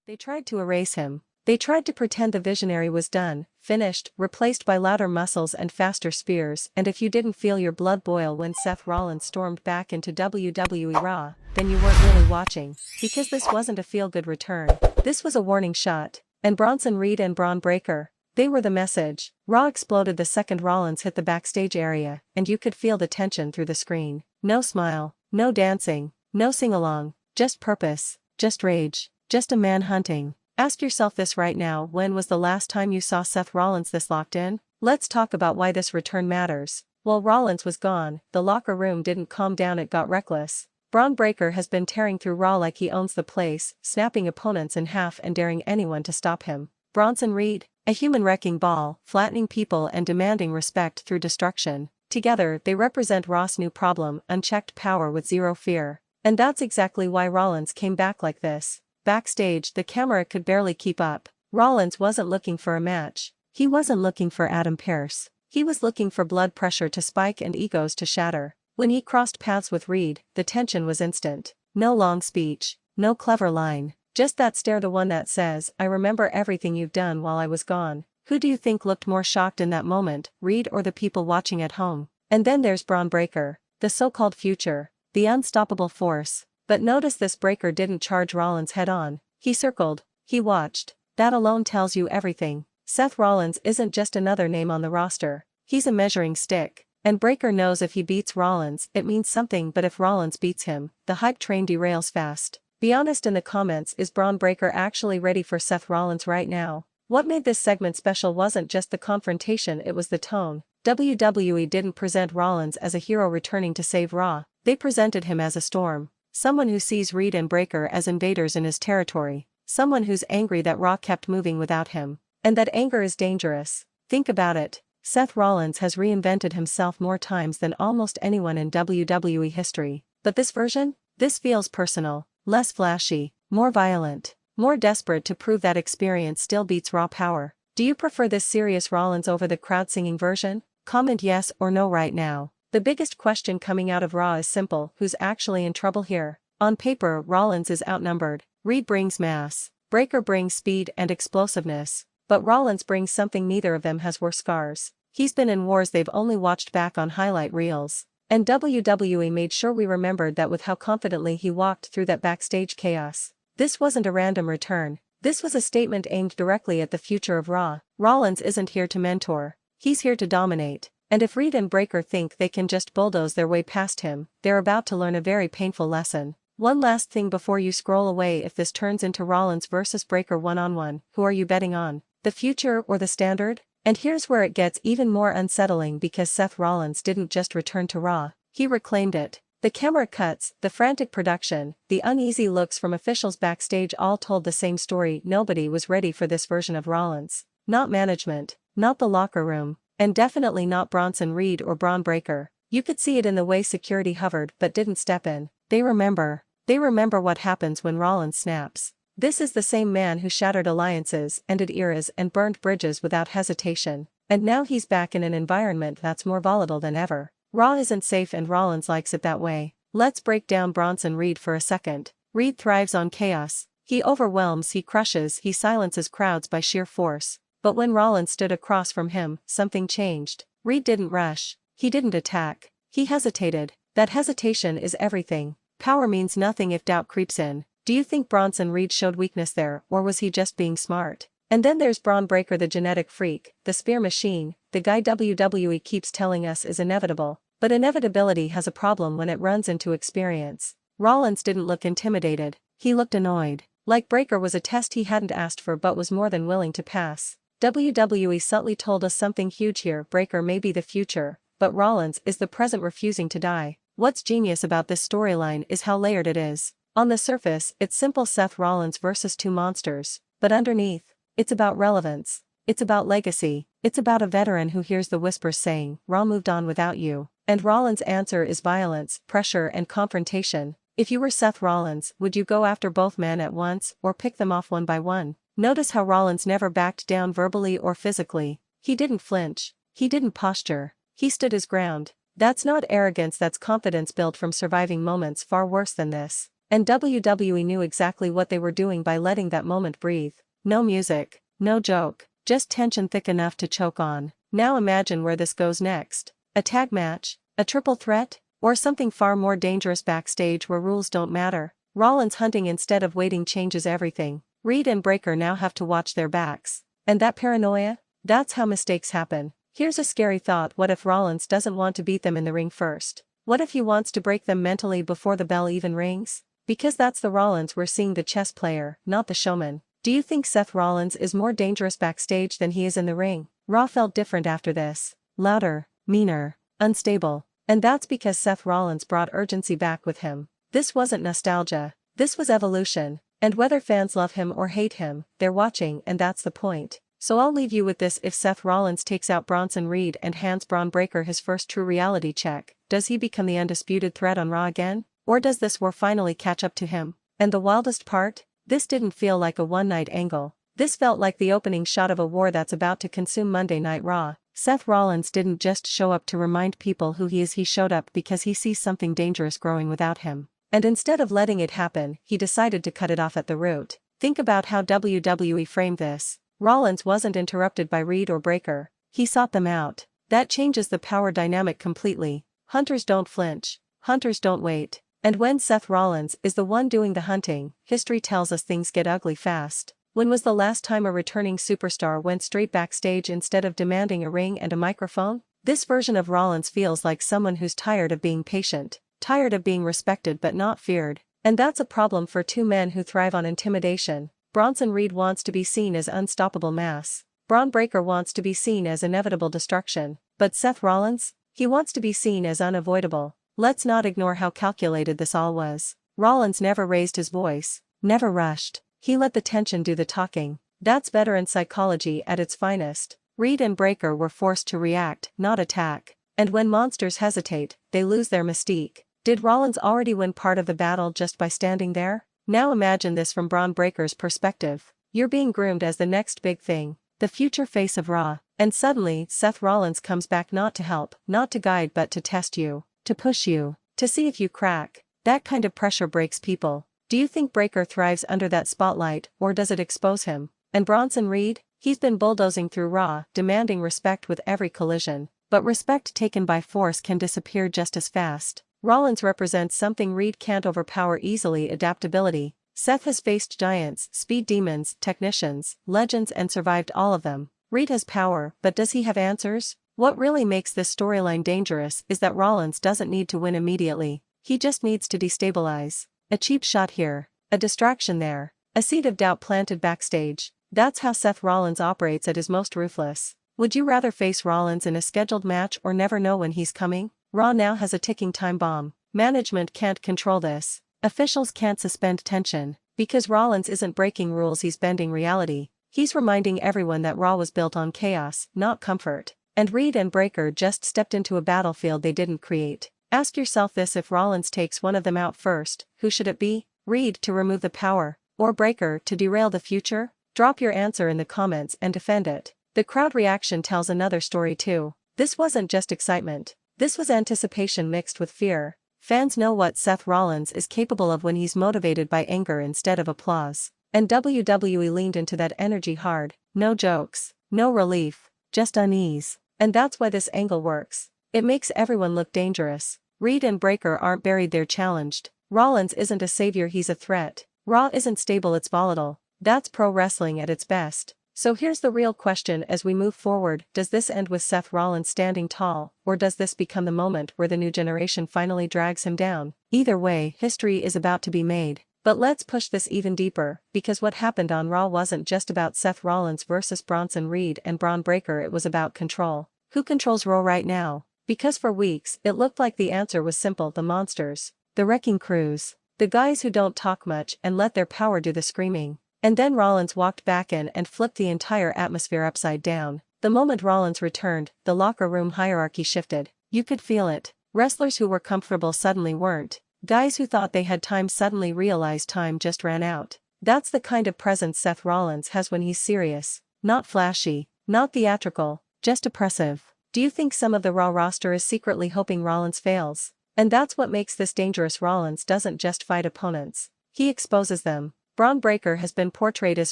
They tried to erase him. They tried to pretend the visionary was done, finished, replaced by louder muscles and faster spears, and if you didn't feel your blood boil when Seth Rollins stormed back into WWE Raw, then you weren't really watching, because this wasn't a feel-good return. This was a warning shot. And Bronson Reed and Bron Breakker, they were the message. Raw exploded the second Rollins hit the backstage area, and you could feel the tension through the screen. No smile, no dancing, no sing-along, just purpose, just rage, just a man hunting. Ask yourself this right now: when was the last time you saw Seth Rollins this locked in? Let's talk about why this return matters. While Rollins was gone, the locker room didn't calm down, it got reckless. Bron Breakker has been tearing through Raw like he owns the place, snapping opponents in half and daring anyone to stop him. Bronson Reed, a human wrecking ball, flattening people and demanding respect through destruction. Together, they represent Raw's new problem: unchecked power with zero fear. And that's exactly why Rollins came back like this. Backstage, the camera could barely keep up. Rollins wasn't looking for a match. He wasn't looking for Adam Pearce. He was looking for blood pressure to spike and egos to shatter. When he crossed paths with Reed, the tension was instant. No long speech, no clever line, just that stare, the one that says, "I remember everything you've done while I was gone." Who do you think looked more shocked in that moment, Reed or the people watching at home? And then there's Bron Breakker, the so-called future, the unstoppable force. But notice this: Breakker didn't charge Rollins head-on. He circled, he watched. That alone tells you everything. Seth Rollins isn't just another name on the roster. He's a measuring stick. And Breakker knows if he beats Rollins, it means something, but if Rollins beats him, the hype train derails fast. Be honest in the comments: is Bron Breakker actually ready for Seth Rollins right now? What made this segment special wasn't just the confrontation, it was the tone. WWE didn't present Rollins as a hero returning to save Raw. They presented him as a storm. Someone who sees Reed and Breakker as invaders in his territory. Someone who's angry that Raw kept moving without him. And that anger is dangerous. Think about it. Seth Rollins has reinvented himself more times than almost anyone in WWE history. But this version? This feels personal, less flashy, more violent, more desperate to prove that experience still beats Raw power. Do you prefer this serious Rollins over the crowd-singing version? Comment yes or no right now. The biggest question coming out of Raw is simple: who's actually in trouble here? On paper, Rollins is outnumbered. Reed brings mass. Breakker brings speed and explosiveness. But Rollins brings something neither of them has: worse scars. He's been in wars they've only watched back on highlight reels. And WWE made sure we remembered that with how confidently he walked through that backstage chaos. This wasn't a random return. This was a statement aimed directly at the future of Raw. Rollins isn't here to mentor. He's here to dominate. And if Reed and Breakker think they can just bulldoze their way past him, they're about to learn a very painful lesson. One last thing before you scroll away: if this turns into Rollins versus Breakker one-on-one, who are you betting on? The future or the standard? And here's where it gets even more unsettling, because Seth Rollins didn't just return to Raw, he reclaimed it. The camera cuts, the frantic production, the uneasy looks from officials backstage all told the same story: nobody was ready for this version of Rollins. Not management, not the locker room, and definitely not Bronson Reed or Bron Breakker. You could see it in the way security hovered but didn't step in. They remember what happens when Rollins snaps. This is the same man who shattered alliances, ended eras and burned bridges without hesitation. And now he's back in an environment that's more volatile than ever. Raw isn't safe and Rollins likes it that way. Let's break down Bronson Reed for a second. Reed thrives on chaos. He overwhelms, he crushes, he silences crowds by sheer force. But when Rollins stood across from him, something changed. Reed didn't rush. He didn't attack. He hesitated. That hesitation is everything. Power means nothing if doubt creeps in. Do you think Bronson Reed showed weakness there, or was he just being smart? And then there's Bron Breakker, the genetic freak, the spear machine, the guy WWE keeps telling us is inevitable. But inevitability has a problem when it runs into experience. Rollins didn't look intimidated. He looked annoyed. Like Breakker was a test he hadn't asked for but was more than willing to pass. WWE subtly told us something huge here: Breakker may be the future, but Rollins is the present refusing to die. What's genius about this storyline is how layered it is. On the surface, it's simple: Seth Rollins versus two monsters. But underneath, it's about relevance. It's about legacy. It's about a veteran who hears the whispers saying, "Raw moved on without you." And Rollins' answer is violence, pressure and confrontation. If you were Seth Rollins, would you go after both men at once, or pick them off one by one? Notice how Rollins never backed down verbally or physically. He didn't flinch. He didn't posture. He stood his ground. That's not arrogance, that's confidence built from surviving moments far worse than this. And WWE knew exactly what they were doing by letting that moment breathe. No music, no joke, just tension thick enough to choke on. Now imagine where this goes next. A tag match? A triple threat? Or something far more dangerous backstage where rules don't matter? Rollins hunting instead of waiting changes everything. Reed and Breaker now have to watch their backs. And that paranoia? That's how mistakes happen. Here's a scary thought: what if Rollins doesn't want to beat them in the ring first? What if he wants to break them mentally before the bell even rings? Because that's the Rollins we're seeing, the chess player, not the showman. Do you think Seth Rollins is more dangerous backstage than he is in the ring? Raw felt different after this. Louder, meaner, unstable. And that's because Seth Rollins brought urgency back with him. This wasn't nostalgia. This was evolution. And whether fans love him or hate him, they're watching, and that's the point. So I'll leave you with this: if Seth Rollins takes out Bronson Reed and hands Bron Breakker his first true reality check, does he become the undisputed threat on Raw again? Or does this war finally catch up to him? And the wildest part? This didn't feel like a one-night angle. This felt like the opening shot of a war that's about to consume Monday Night Raw. Seth Rollins didn't just show up to remind people who he is, he showed up because he sees something dangerous growing without him. And instead of letting it happen, he decided to cut it off at the root. Think about how WWE framed this. Rollins wasn't interrupted by Reed or Breakker. He sought them out. That changes the power dynamic completely. Hunters don't flinch. Hunters don't wait. And when Seth Rollins is the one doing the hunting, history tells us things get ugly fast. When was the last time a returning superstar went straight backstage instead of demanding a ring and a microphone? This version of Rollins feels like someone who's tired of being patient, tired of being respected but not feared. And that's a problem for two men who thrive on intimidation. Bronson Reed wants to be seen as unstoppable mass. Bron Breakker wants to be seen as inevitable destruction. But Seth Rollins? He wants to be seen as unavoidable. Let's not ignore how calculated this all was. Rollins never raised his voice, never rushed. He let the tension do the talking. That's veteran psychology at its finest. Reed and Breakker were forced to react, not attack. And when monsters hesitate, they lose their mystique. Did Rollins already win part of the battle just by standing there? Now imagine this from Bron Breakker's perspective. You're being groomed as the next big thing, the future face of Raw. And suddenly, Seth Rollins comes back, not to help, not to guide, but to test you, to push you, to see if you crack. That kind of pressure breaks people. Do you think Breakker thrives under that spotlight, or does it expose him? And Bronson Reed? He's been bulldozing through Raw, demanding respect with every collision. But respect taken by force can disappear just as fast. Rollins represents something Reed can't overpower easily: adaptability. Seth has faced giants, speed demons, technicians, legends, and survived all of them. Reed has power, but does he have answers? What really makes this storyline dangerous is that Rollins doesn't need to win immediately. He just needs to destabilize. A cheap shot here, a distraction there, a seed of doubt planted backstage. That's how Seth Rollins operates at his most ruthless. Would you rather face Rollins in a scheduled match or never know when he's coming? Raw now has a ticking time bomb. Management can't control this. Officials can't suspend tension. Because Rollins isn't breaking rules, he's bending reality. He's reminding everyone that Raw was built on chaos, not comfort. And Reed and Breakker just stepped into a battlefield they didn't create. Ask yourself this: if Rollins takes one of them out first, who should it be? Reed to remove the power, or Breakker to derail the future? Drop your answer in the comments and defend it. The crowd reaction tells another story too. This wasn't just excitement. This was anticipation mixed with fear. Fans know what Seth Rollins is capable of when he's motivated by anger instead of applause. And WWE leaned into that energy hard. No jokes, no relief, just unease. And that's why this angle works. It makes everyone look dangerous. Reed and Breakker aren't buried, they're challenged. Rollins isn't a savior, he's a threat. Raw isn't stable, it's volatile. That's pro wrestling at its best. So here's the real question as we move forward: does this end with Seth Rollins standing tall, or does this become the moment where the new generation finally drags him down? Either way, history is about to be made. But let's push this even deeper, because what happened on Raw wasn't just about Seth Rollins versus Bronson Reed and Bron Breakker, it was about control. Who controls Raw right now? Because for weeks, it looked like the answer was simple: the monsters, the wrecking crews, the guys who don't talk much and let their power do the screaming. And then Rollins walked back in and flipped the entire atmosphere upside down. The moment Rollins returned, the locker room hierarchy shifted. You could feel it. Wrestlers who were comfortable suddenly weren't. Guys who thought they had time suddenly realized time just ran out. That's the kind of presence Seth Rollins has when he's serious. Not flashy, not theatrical, just oppressive. Do you think some of the Raw roster is secretly hoping Rollins fails? And that's what makes this dangerous. Rollins doesn't just fight opponents, he exposes them. Bron Breakker has been portrayed as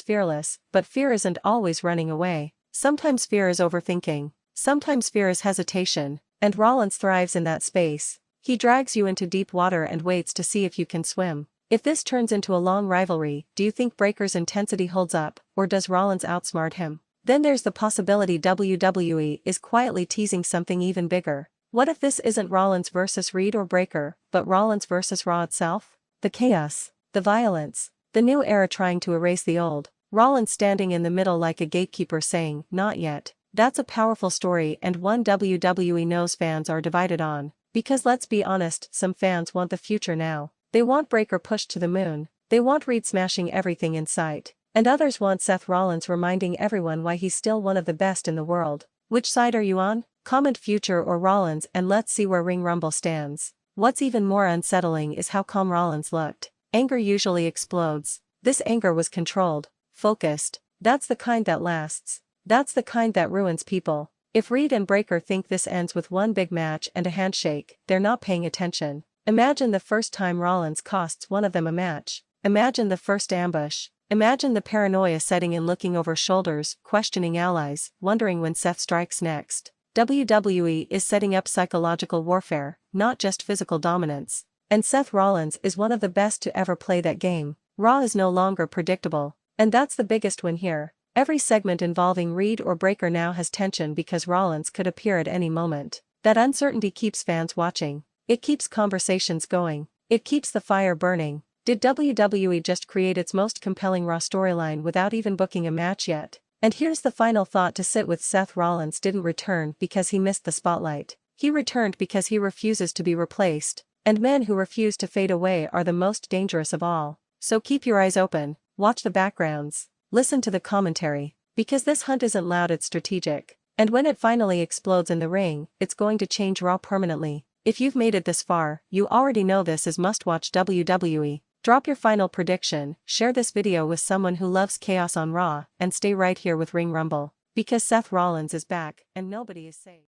fearless, but fear isn't always running away. Sometimes fear is overthinking. Sometimes fear is hesitation, and Rollins thrives in that space. He drags you into deep water and waits to see if you can swim. If this turns into a long rivalry, do you think Breakker's intensity holds up, or does Rollins outsmart him? Then there's the possibility WWE is quietly teasing something even bigger. What if this isn't Rollins versus Reed or Breakker, but Rollins versus Raw itself? The chaos, the violence, the new era trying to erase the old. Rollins standing in the middle like a gatekeeper saying, "Not yet." That's a powerful story and one WWE knows fans are divided on. Because let's be honest, some fans want the future now. They want Breakker pushed to the moon. They want Reed smashing everything in sight. And others want Seth Rollins reminding everyone why he's still one of the best in the world. Which side are you on? Comment future or Rollins and let's see where Ring Rumble stands. What's even more unsettling is how calm Rollins looked. Anger usually explodes. This anger was controlled, focused. That's the kind that lasts. That's the kind that ruins people. If Reed and Breakker think this ends with one big match and a handshake, they're not paying attention. Imagine the first time Rollins costs one of them a match. Imagine the first ambush. Imagine the paranoia setting in, looking over shoulders, questioning allies, wondering when Seth strikes next. WWE is setting up psychological warfare, not just physical dominance. And Seth Rollins is one of the best to ever play that game. Raw is no longer predictable. And that's the biggest win here. Every segment involving Reed or Breakker now has tension because Rollins could appear at any moment. That uncertainty keeps fans watching. It keeps conversations going. It keeps the fire burning. Did WWE just create its most compelling Raw storyline without even booking a match yet? And here's the final thought to sit with: Seth Rollins didn't return because he missed the spotlight. He returned because he refuses to be replaced. And men who refuse to fade away are the most dangerous of all. So keep your eyes open, watch the backgrounds, listen to the commentary. Because this hunt isn't loud, it's strategic. And when it finally explodes in the ring, it's going to change Raw permanently. If you've made it this far, you already know this is must-watch WWE. Drop your final prediction, share this video with someone who loves chaos on Raw, and stay right here with Ring Rumble. Because Seth Rollins is back, and nobody is safe.